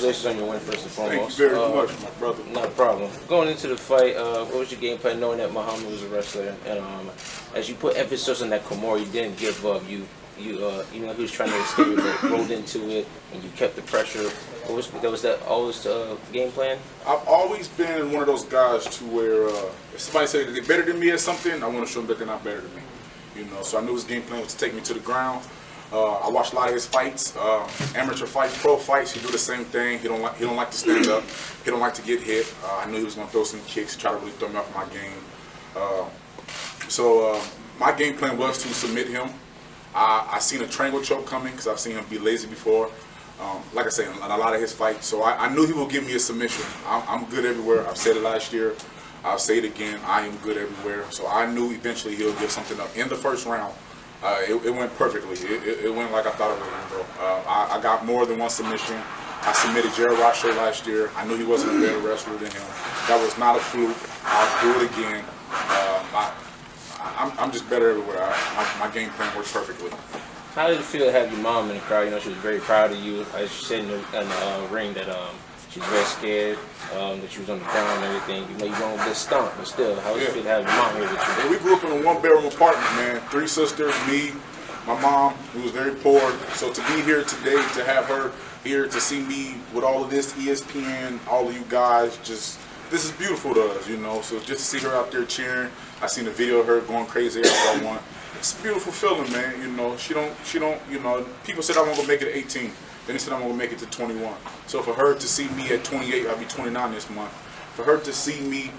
congratulations on your win, first and foremost. Thank you very much, my brother. Not a problem. Going into the fight, what was your game plan, knowing that Muhammad was a wrestler, and as you put emphasis on that Kimura, you didn't give up. You know, he was trying to escape, but rolled into it, and you kept the pressure. Was that always the game plan? I've always been one of those guys to where if somebody says that they're better than me at something, I want to show them that they're not better than me. You know, so I knew his game plan was to take me to the ground. I watched a lot of his fights, amateur fights, pro fights. He do the same thing. He don't like to stand up. He don't like to get hit. I knew he was going to throw some kicks, try to really throw me off my game. So my game plan was to submit him. I seen a triangle choke coming because I've seen him be lazy before. Like I say, in a lot of his fights. So I knew he would give me a submission. I'm good everywhere. I've said it last year. I'll say it again. I am good everywhere. So I knew eventually he'll give something up. In the first round, it went perfectly. It went like I thought it was going to go. I got more than one submission. I submitted Jared Rocher last year. I knew he wasn't a better wrestler than him. That was not a fluke. I'll do it again. I'm just better everywhere. My game plan works perfectly. How did it feel to have your mom in the crowd? You know, she was very proud of you. As she said in the ring that she was very scared, that she was on the ground and everything. You know, you went with this stunt, but still, how did it feel to have your mom here with you? Yeah, we grew up in a one-bedroom apartment, man. 3 sisters, me, my mom, who was very poor. So to be here today, to have her here, to see me with all of this, ESPN, all of you guys, just, this is beautiful to us, you know. So just to see her out there cheering. I seen a video of her going crazy after I won. It's a beautiful feeling, man. You know, she don't, you know, people said I won't go make it at 18. Then they said I'm going to make it to 21. So for her to see me at 28, I'll be 29 this month. For her to see me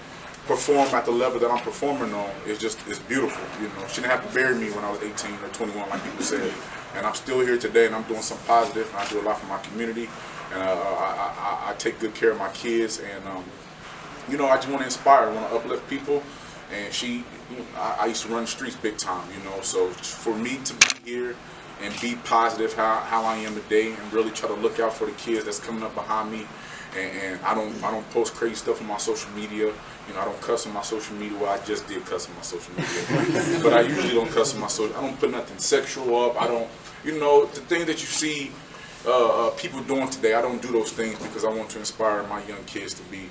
perform at the level that I'm performing on is just, it's beautiful. You know, she didn't have to bury me when I was 18 or 21 like people said. And I'm still here today and I'm doing something positive. And I do a lot for my community. And I take good care of my kids. And, you know, I just want to inspire, I want to uplift people. And she, you know, I used to run the streets big time, you know, so for me to be here and be positive how I am today and really try to look out for the kids that's coming up behind me, and I don't post crazy stuff on my social media, you know, I don't cuss on my social media. Well, I just did cuss on my social media, but I usually don't cuss on my social. I don't put nothing sexual up. I don't, you know, the thing that you see people doing today, I don't do those things because I want to inspire my young kids to be.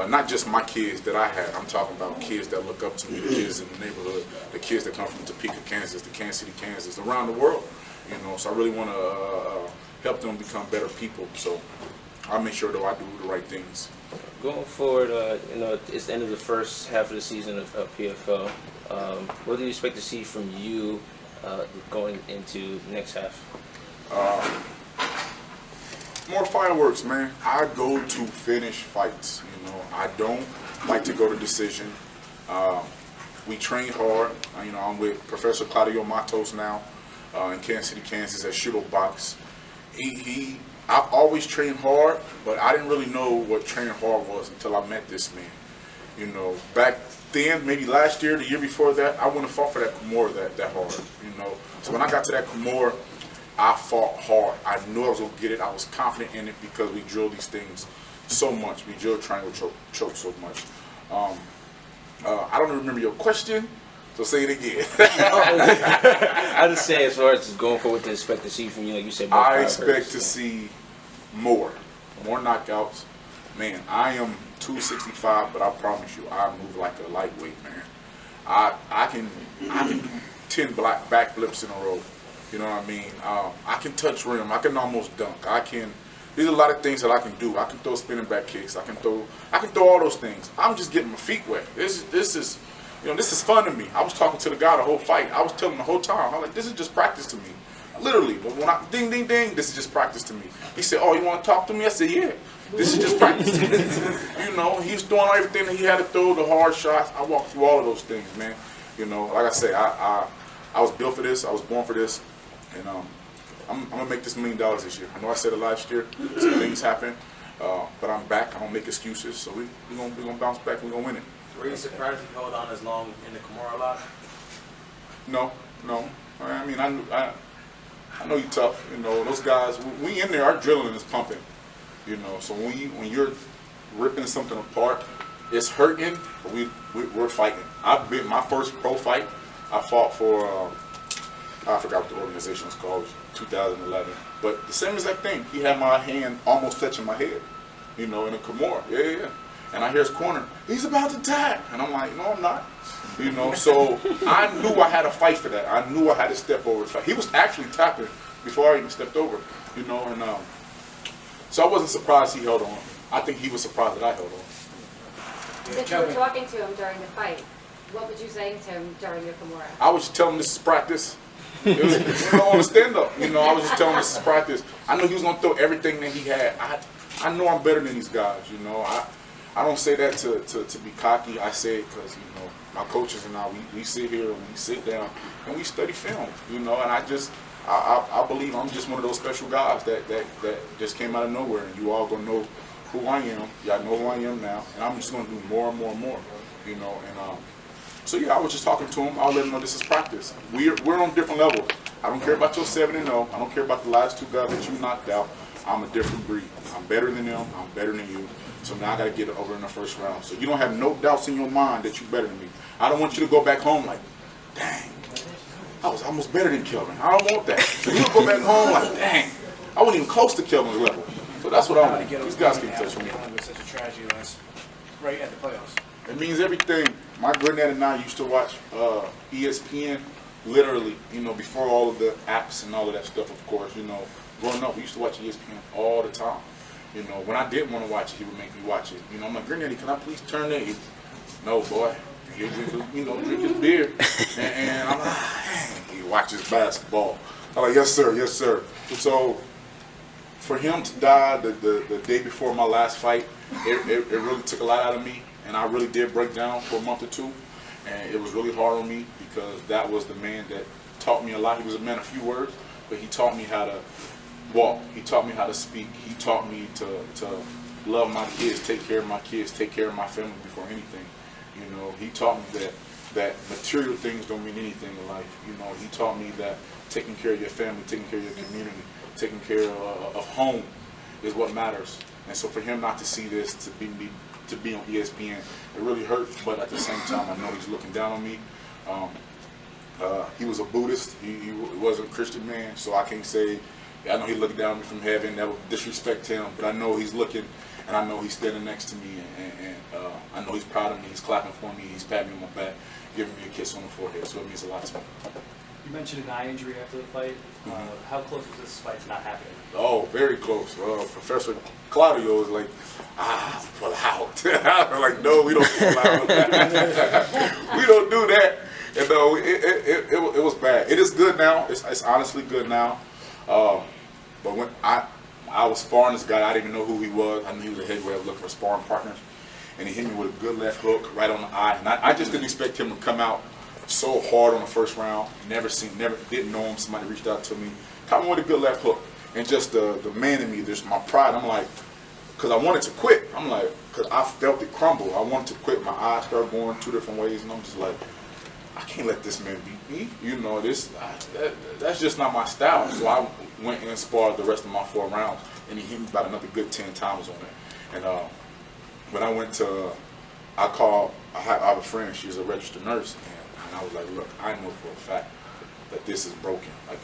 Not just my kids that I had, I'm talking about kids that look up to me, the kids in the neighborhood, the kids that come from Topeka, Kansas, the Kansas City, Kansas, around the world, you know, so I really want to help them become better people, so I make sure that I do the right things. Going forward, you know, it's the end of the first half of the season of PFL. What do you expect to see from you going into the next half? More fireworks, man. I go to finish fights, you know. I don't like to go to decision. We train hard. You know, I'm with Professor Claudio Matos now in Kansas City, Kansas at Sherdog.com. I've always trained hard, but I didn't really know what training hard was until I met this man. You know, back then, maybe last year, the year before that, I wouldn't have fought for that Kimura that hard, you know. So when I got to that Kimura, I fought hard. I knew I was going to get it. I was confident in it because we drilled these things so much. We drilled triangle choke so much. I don't remember your question, so say it again. I just say as far as just going forward to expect to see from you, like you said. I expect to see more knockouts. Man, I am 265, but I promise you, I move like a lightweight, man. I can do 10 backflips in a row. You know what I mean? I can touch rim. I can almost dunk. There's a lot of things that I can do. I can throw spinning back kicks. I can throw all those things. I'm just getting my feet wet. This is, you know, this is fun to me. I was talking to the guy the whole fight. I was telling him the whole time. I'm like, this is just practice to me, literally. But when I ding ding ding, this is just practice to me. He said, "Oh, you want to talk to me?" I said, "Yeah." This is just practice to me. You know, he's doing everything that he had to throw, the hard shots. I walked through all of those things, man. You know, like I say, I was built for this. I was born for this. And I'm going to make this $1 million this year. I know I said it last year. Some things happen. But I'm back. I don't make excuses. So we're gonna bounce back. We're going to win it. Were you surprised you held on as long in the Kimura a lot? No. I mean, I know you're tough. You know, those guys, we in there, our adrenaline is pumping. You know, so when you're ripping something apart, it's hurting, but we're fighting. I've been, my first pro fight, I fought for, I forgot what the organization was called. 2011. But the same exact thing. He had my hand almost touching my head, you know, in a Kimura. Yeah. And I hear his corner, he's about to tap. And I'm like, no, I'm not. You know, so I knew I had to fight for that. I knew I had to step over the fight. He was actually tapping before I even stepped over, you know, and so I wasn't surprised he held on. I think he was surprised that I held on. If you were talking to him during the fight, what would you say to him during your Kimura? I was just telling him this is practice. It was on the stand-up, you know, I was just telling him this is practice. I knew he was going to throw everything that he had. I know I'm better than these guys, you know. I don't say that to be cocky. I say it because, you know, my coaches and I, we sit here and we sit down and we study film, you know, and I believe I'm just one of those special guys that just came out of nowhere, and you all gonna know who I am. Y'all know who I am now, and I'm just gonna do more and more and more, you know. And so yeah, I was just talking to him. I'll let him know this is practice. We're on different levels. I don't care about your 7-0. I don't care about the last two guys that you knocked out. I'm a different breed. I'm better than them. I'm better than you. So now I got to get it over in the first round. So you don't have no doubts in your mind that you're better than me. I don't want you to go back home like, dang, I was almost better than Kelvin. I don't want that. So you'll go back home like, dang, I wasn't even close to Kelvin's level. So that's what I want. These guys can't touch me. With such a tragedy that's right at the playoffs. It means everything. My granddad and I used to watch ESPN literally, you know, before all of the apps and all of that stuff, of course, you know. Growing up, we used to watch ESPN all the time. You know, when I didn't want to watch it, he would make me watch it. You know, I'm like, Granddaddy, can I please turn that? No, boy. He drink his beer. And I'm like, dang, he watches basketball. I'm like, yes, sir, yes, sir. So for him to die the day before my last fight, it really took a lot out of me. And I really did break down for a month or two. And it was really hard on me because that was the man that taught me a lot. He was a man of few words, but he taught me how to walk. He taught me how to speak. He taught me to love my kids, take care of my kids, take care of my family before anything. You know, he taught me that material things don't mean anything in life. You know, he taught me that taking care of your family, taking care of your community, taking care of home is what matters. And so for him not to see this, to be on ESPN, it really hurt. But at the same time, I know he's looking down on me. He was a Buddhist. He wasn't a Christian man, so I can't say. I know he looked down on me from heaven. That would disrespect him, but I know he's looking, and I know he's standing next to me, and I know he's proud of me. He's clapping for me. He's patting me on my back, giving me a kiss on the forehead. So it means a lot to me. You mentioned an eye injury after the fight. How close was this fight to not happening? Oh, very close. Professor Claudio was like, pull out. I'm like, no, we don't pull out. We don't do that. And no, it was bad. It is good now. It's honestly good now. But when I was sparring this guy, I didn't even know who he was. I knew he was a heavyweight. I was looking for sparring partners. And he hit me with a good left hook right on the eye. And I just didn't expect him to come out so hard on the first round. Never didn't know him. Somebody reached out to me. Caught me with a good left hook. And just the man in me, there's my pride. I'm like, because I wanted to quit. I'm like, because I felt it crumble. I wanted to quit. My eyes started going two different ways. And I'm just like, I can't let this man beat me. You know, that's just not my style. So I went and sparred the rest of my 4 rounds, and he hit me about another good 10 times on it. And when I went to, I have a friend, she's a registered nurse, and I was like, look, I know for a fact that this is broken. Like,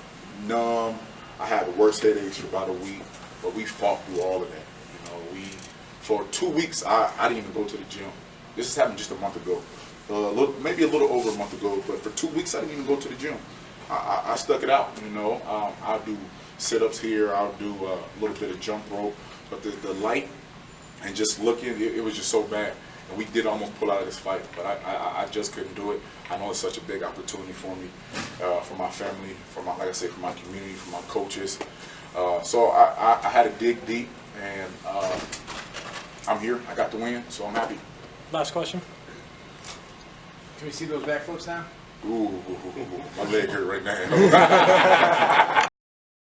numb. I had the worst headaches for about a week, but we fought through all of that. You know, for 2 weeks, I didn't even go to the gym. This has happened just a month ago. Maybe a little over a month ago, but for 2 weeks I didn't even go to the gym. I stuck it out, you know. I'll do sit-ups here, I'll do a little bit of jump rope, but the light and just looking, it was just so bad. And we did almost pull out of this fight, but I just couldn't do it. I know it's such a big opportunity for me, for my family, like I said, for my community, for my coaches. So I had to dig deep, and I'm here. I got the win, so I'm happy. Last question. Can we see those back flips now? Ooh, my leg hurt right now.